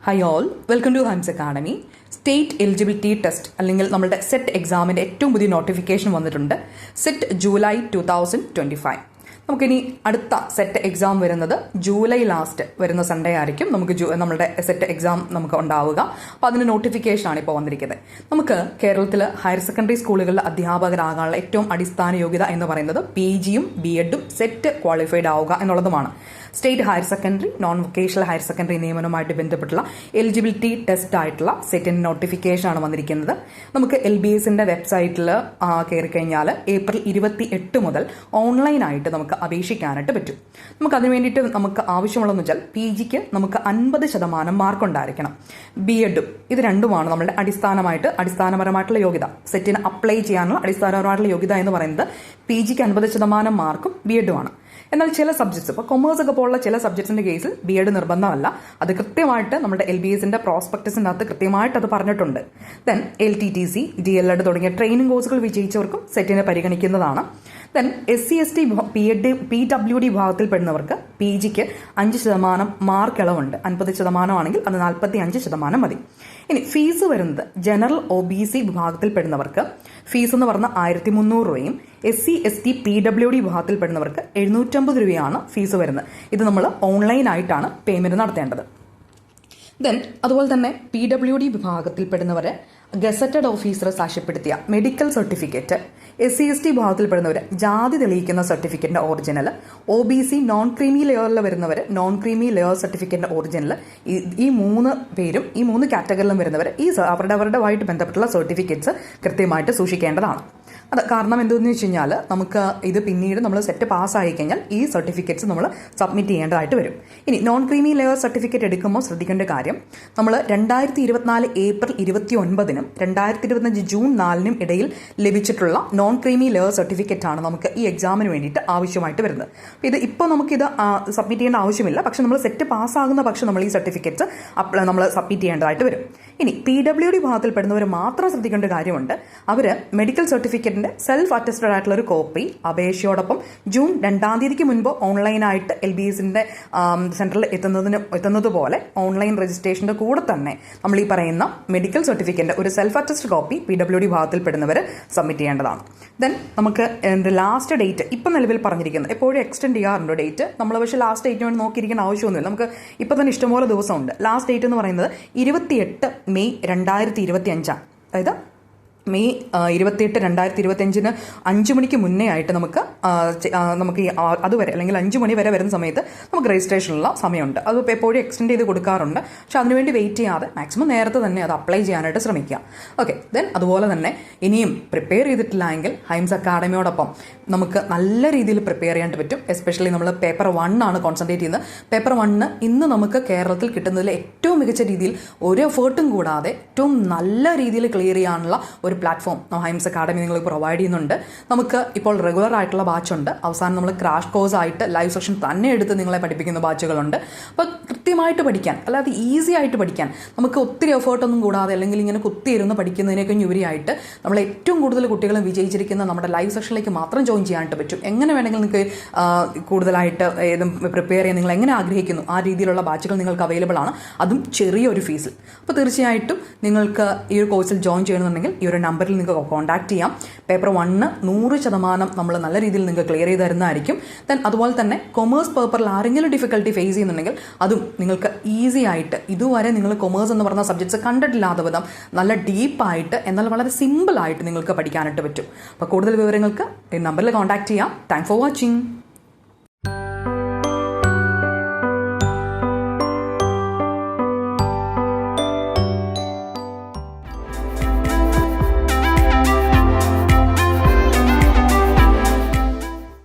High all, welcome to Haims Academy. State eligibility test അല്ലെങ്കിൽ നമ്മുടെ SET എക്സാമിൻ്റെ ഏറ്റവും പുതിയ നോട്ടിഫിക്കേഷൻ വന്നിട്ടുണ്ട്. SET July 2025. നമുക്കിനി അടുത്ത സെറ്റ് എക്സാം വരുന്നത് ജൂലൈ ലാസ്റ്റ് വരുന്ന സൺഡേ ആയിരിക്കും നമ്മുടെ സെറ്റ് എക്സാം നമുക്ക് ഉണ്ടാവുക. അപ്പോൾ അതിൻ്റെ നോട്ടിഫിക്കേഷനാണ് ഇപ്പോൾ വന്നിരിക്കുന്നത്. നമുക്ക് കേരളത്തിൽ ഹയർ സെക്കൻഡറി സ്കൂളുകളിൽ അധ്യാപകരാകാനുള്ള ഏറ്റവും അടിസ്ഥാന യോഗ്യത എന്ന് പറയുന്നത് PGയും BEഡും സെറ്റ് ക്വാളിഫൈഡ് ആവുക എന്നുള്ളതുമാണ്. State higher secondary non vocational higher secondary നിയമനവുമായിട്ട് ബന്ധപ്പെട്ടുള്ള എലിജിബിലിറ്റി ടെസ്റ്റ് ആയിട്ടുള്ള സെറ്റിൻ്റെ നോട്ടിഫിക്കേഷനാണ് വന്നിരിക്കുന്നത്. നമുക്ക് LBSന്റെ വെബ്സൈറ്റിൽ കയറി കഴിഞ്ഞാൽ ഏപ്രിൽ 28 മുതൽ ഓൺലൈനായിട്ട് നമുക്ക് അപേക്ഷിക്കാനായിട്ട് പറ്റും. നമുക്ക് അതിന് വേണ്ടിയിട്ട് നമുക്ക് ആവശ്യമുള്ളതെന്ന് വെച്ചാൽ PGക്ക് നമുക്ക് 50% മാർക്ക് ഉണ്ടായിരിക്കണം. BEഡും ഇത് രണ്ടുമാണ് നമ്മുടെ അടിസ്ഥാനപരമായിട്ടുള്ള യോഗ്യത. സെറ്റിന് അപ്ലൈ ചെയ്യാനുള്ള അടിസ്ഥാനപരമായിട്ടുള്ള യോഗ്യത എന്ന് പറയുന്നത് PGക്ക് 50% മാർക്കും BEഡുമാണ്. എന്നാൽ ചില സബ്ജക്ട്സ്, ഇപ്പോൾ കൊമേഴ്സ് ഒക്കെ പോലുള്ള ചില സബ്ജക്ട്സിന്റെ കേസിൽ BEഡ് നിർബന്ധമല്ല. അത് കൃത്യമായിട്ട് നമ്മുടെ LBSന്റെ പ്രോസ്പെക്ടസിൻ്റെ അകത്ത് കൃത്യമായിട്ട് അത് പറഞ്ഞിട്ടുണ്ട്. ദെൻ LTTC, DLED തുടങ്ങിയ ട്രെയിനിങ് കോഴ്സുകൾ വിജയിച്ചവർക്കും സെറ്റിനെ പരിഗണിക്കുന്നതാണ്. ദെൻ SC/ST PWD വിഭാഗത്തിൽപ്പെടുന്നവർക്ക് PGക്ക് 5% മാർക്ക് ഇളവുണ്ട്. 50% ആണെങ്കിൽ അത് 45% മതി. ഇനി ഫീസ് വരുന്നത് ജനറൽ OBC വിഭാഗത്തിൽപ്പെടുന്നവർക്ക് ഫീസ് എന്ന് പറഞ്ഞാൽ 1300 രൂപയും SC/ST PWD വിഭാഗത്തിൽപ്പെടുന്നവർക്ക് 750 രൂപയാണ് ഫീസ് വരുന്നത്. ഇത് നമ്മൾ ഓൺലൈനായിട്ടാണ് പേയ്മെൻറ്റ് നടത്തേണ്ടത്. ദെൻ അതുപോലെ തന്നെ PWD വിഭാഗത്തിൽപ്പെടുന്നവരെ ഗസറ്റഡ് ഓഫീസർ സാക്ഷ്യപ്പെടുത്തിയ മെഡിക്കൽ സർട്ടിഫിക്കറ്റ്, SC/ST വിഭാഗത്തിൽപ്പെടുന്നവർ ജാതി തെളിയിക്കുന്ന സർട്ടിഫിക്കറ്റിന്റെ ഒറിജിനൽ, OBC നോൺ ക്രീമി ലെയറിൽ വരുന്നവർ നോൺ ക്രീമി ലെയർ സർട്ടിഫിക്കറ്റിന്റെ ഒറിജിനൽ, ഈ 3 പേരും ഈ 3 കാറ്റഗറിയിലും വരുന്നവർ അവരുടെവായിട്ട് ബന്ധപ്പെട്ടുള്ള സർട്ടിഫിക്കറ്റ്സ് കൃത്യമായിട്ട് സൂക്ഷിക്കേണ്ടതാണ്. അത് കാരണം എന്തെന്ന് വെച്ച് കഴിഞ്ഞാൽ നമുക്ക് ഇത് പിന്നീട് നമ്മൾ സെറ്റ് പാസ്സായി കഴിഞ്ഞാൽ ഈ സർട്ടിഫിക്കറ്റ്സ് നമ്മൾ സബ്മിറ്റ് ചെയ്യേണ്ടതായിട്ട് വരും. ഇനി നോൺ ക്രീമി ലെയർ സർട്ടിഫിക്കറ്റ് എടുക്കുമ്പോൾ ശ്രദ്ധിക്കേണ്ട കാര്യം, നമ്മൾ 2024 ഏപ്രിൽ 29-നും 2025 ജൂൺ 4-നും ഇടയിൽ ലഭിച്ചിട്ടുള്ള നോൺ ക്രീമി ലെയർ സർട്ടിഫിക്കറ്റ് ആണ് നമുക്ക് ഈ എക്സാമിന് വേണ്ടിയിട്ട് ആവശ്യമായിട്ട് വരുന്നത്. അപ്പോൾ ഇത് ഇപ്പോൾ നമുക്കിത് സബ്മിറ്റ് ചെയ്യേണ്ട ആവശ്യമില്ല. പക്ഷെ നമ്മൾ സെറ്റ് പാസ്സാകുന്ന പക്ഷം നമ്മൾ ഈ സർട്ടിഫിക്കറ്റ്സ് നമ്മൾ സബ്മിറ്റ് ചെയ്യേണ്ടതായിട്ട് വരും. ഇനി PWD വിഭാഗത്തിൽപ്പെടുന്നവർ മാത്രം ശ്രദ്ധിക്കേണ്ട കാര്യമുണ്ട്. അവർ മെഡിക്കൽ സർട്ടിഫിക്കറ്റിന്റെ സെൽഫ് അറ്റസ്റ്റഡ് ആയിട്ടുള്ള ഒരു കോപ്പി അപേക്ഷയോടൊപ്പം ജൂൺ 2-ാം തീയതിക്ക് മുൻപ് ഓൺലൈനായിട്ട് LBSന്റെ സെന്ററിൽ എത്തുന്നത് പോലെ ഓൺലൈൻ രജിസ്ട്രേഷന്റെ കൂടെ തന്നെ നമ്മൾ ഈ പറയുന്ന മെഡിക്കൽ സർട്ടിഫിക്കറ്റിന്റെ ഒരു സെൽഫ് അറ്റസ്റ്റഡ് കോപ്പി PWD വിഭാഗത്തിൽപ്പെടുന്നവർ സബ്മിറ്റ് ചെയ്യേണ്ടതാണ്. ദെൻ നമുക്ക് ലാസ്റ്റ് ഡേറ്റ് ഇപ്പം നിലവിൽ പറഞ്ഞിരിക്കുന്നത് എപ്പോഴും എക്സ്റ്റെൻഡ് ചെയ്യാറുണ്ട് ഡേറ്റ്. നമ്മൾ പക്ഷേ ലാസ്റ്റ് ഡേറ്റിന് വേണ്ടി നോക്കിയിരിക്കേണ്ട ആവശ്യമൊന്നുമില്ല. നമുക്ക് ഇപ്പം തന്നെ ഇഷ്ടംപോലെ ദിവസമുണ്ട്. ലാസ്റ്റ് ഡേറ്റ് എന്ന് പറയുന്നത് 28 മെയ് 2025. അതായത് മെയ് 28, 2025 5 മണിക്ക് മുന്നേ ആയിട്ട് നമുക്ക് അതുവരെ അല്ലെങ്കിൽ 5 മണി വരെ വരുന്ന സമയത്ത് നമുക്ക് രജിസ്ട്രേഷനുള്ള സമയമുണ്ട്. അത് എപ്പോഴും എക്സ്റ്റെൻഡ് ചെയ്ത് കൊടുക്കാറുണ്ട്. പക്ഷെ അതിനുവേണ്ടി വെയിറ്റ് ചെയ്യാതെ മാക്സിമം നേരത്തെ തന്നെ അത് അപ്ലൈ ചെയ്യാനായിട്ട് ശ്രമിക്കുക. ഓക്കെ. ദെൻ അതുപോലെ തന്നെ ഇനിയും പ്രിപ്പയർ ചെയ്തിട്ടില്ല എങ്കിൽ ഹൈംസ് അക്കാഡമിയോടൊപ്പം നമുക്ക് നല്ല രീതിയിൽ പ്രിപ്പയർ ചെയ്യാൻ പറ്റും. എസ്പെഷ്യലി നമ്മൾ പേപ്പർ 1 ആണ് കോൺസെൻട്രേറ്റ് ചെയ്യുന്നത്. പേപ്പർ 1 ഇന്ന് നമുക്ക് കേരളത്തിൽ കിട്ടുന്നതിൽ ഏറ്റവും മികച്ച രീതിയിൽ ഒരു എഫേർട്ടും കൂടാതെ ഏറ്റവും നല്ല രീതിയിൽ ക്ലിയർ ചെയ്യാനുള്ള ഒരു പ്ലാറ്റ്ഫോം ഹൈംസ് അക്കാഡമി നിങ്ങൾ പ്രൊവൈഡ് ചെയ്യുന്നുണ്ട്. നമുക്ക് ഇപ്പോൾ റെഗുലർ ആയിട്ടുള്ള ബാച്ചുണ്ട്. അവസാനം നമ്മൾ ക്രാഷ് കോഴ്സ് ആയിട്ട് ലൈവ് സെഷൻ തന്നെ എടുത്ത് നിങ്ങളെ പഠിപ്പിക്കുന്ന ബാച്ചുകളുണ്ട്. അപ്പോൾ കൃത്യമായിട്ട് പഠിക്കാൻ, അല്ലാതെ ഈസി ആയിട്ട് പഠിക്കാൻ, നമുക്ക് ഒത്തിരി എഫേർട്ടൊന്നും കൂടാതെ അല്ലെങ്കിൽ ഇങ്ങനെ കുത്തിയിരുന്ന് പഠിക്കുന്നതിനേക്കും ഉപരിയായിട്ട് നമ്മൾ ഏറ്റവും കൂടുതൽ കുട്ടികൾ വിജയിച്ചിരിക്കുന്ന നമ്മുടെ ലൈവ് സെഷനിലേക്ക് മാത്രം ജോയിൻ ചെയ്യാനായിട്ട് പറ്റും. എങ്ങനെ വേണമെങ്കിൽ നിങ്ങൾക്ക് കൂടുതലായിട്ട് പ്രിപ്പയർ ചെയ്യാൻ നിങ്ങൾ എങ്ങനെ ആഗ്രഹിക്കുന്നു ആ രീതിയിലുള്ള ബാച്ചുകൾ നിങ്ങൾക്ക് അവൈലബിൾ ആണ്. അതും ചെറിയൊരു ഫീസിൽ. അപ്പോൾ തീർച്ചയായിട്ടും നിങ്ങൾക്ക് ഈ ഒരു കോഴ്സിൽ ജോയിൻ ചെയ്യണമെന്നുണ്ടെങ്കിൽ ഈ ഒരു നമ്പറിൽ നിങ്ങൾക്ക് കോൺടാക്ട് ചെയ്യാം. പേപ്പർ 1 100% നമ്മൾ നല്ല രീതിയിൽ നിങ്ങൾക്ക് ക്ലിയർ ചെയ്ത് തരുന്നതായിരിക്കും. ദെൻ അതുപോലെ തന്നെ കൊമേഴ്സ് പേപ്പറിൽ ആരെങ്കിലും ഡിഫിക്കൽട്ടി ഫേസ് ചെയ്യുന്നുണ്ടെങ്കിൽ അതും നിങ്ങൾക്ക് ഈസി ആയിട്ട്, ഇതുവരെ നിങ്ങൾ കൊമേഴ്സ് എന്ന് പറഞ്ഞ സബ്ജക്ട്സ് കണ്ടിട്ടില്ലാത്ത വിധം നല്ല ഡീപ്പായിട്ട് എന്നാൽ വളരെ സിമ്പിളായിട്ട് നിങ്ങൾക്ക് പഠിക്കാനായിട്ട് പറ്റും. അപ്പോൾ കൂടുതൽ വിവരങ്ങൾക്ക് ഈ നമ്പറിൽ കോൺടാക്ട് ചെയ്യാം. Thanks for watching.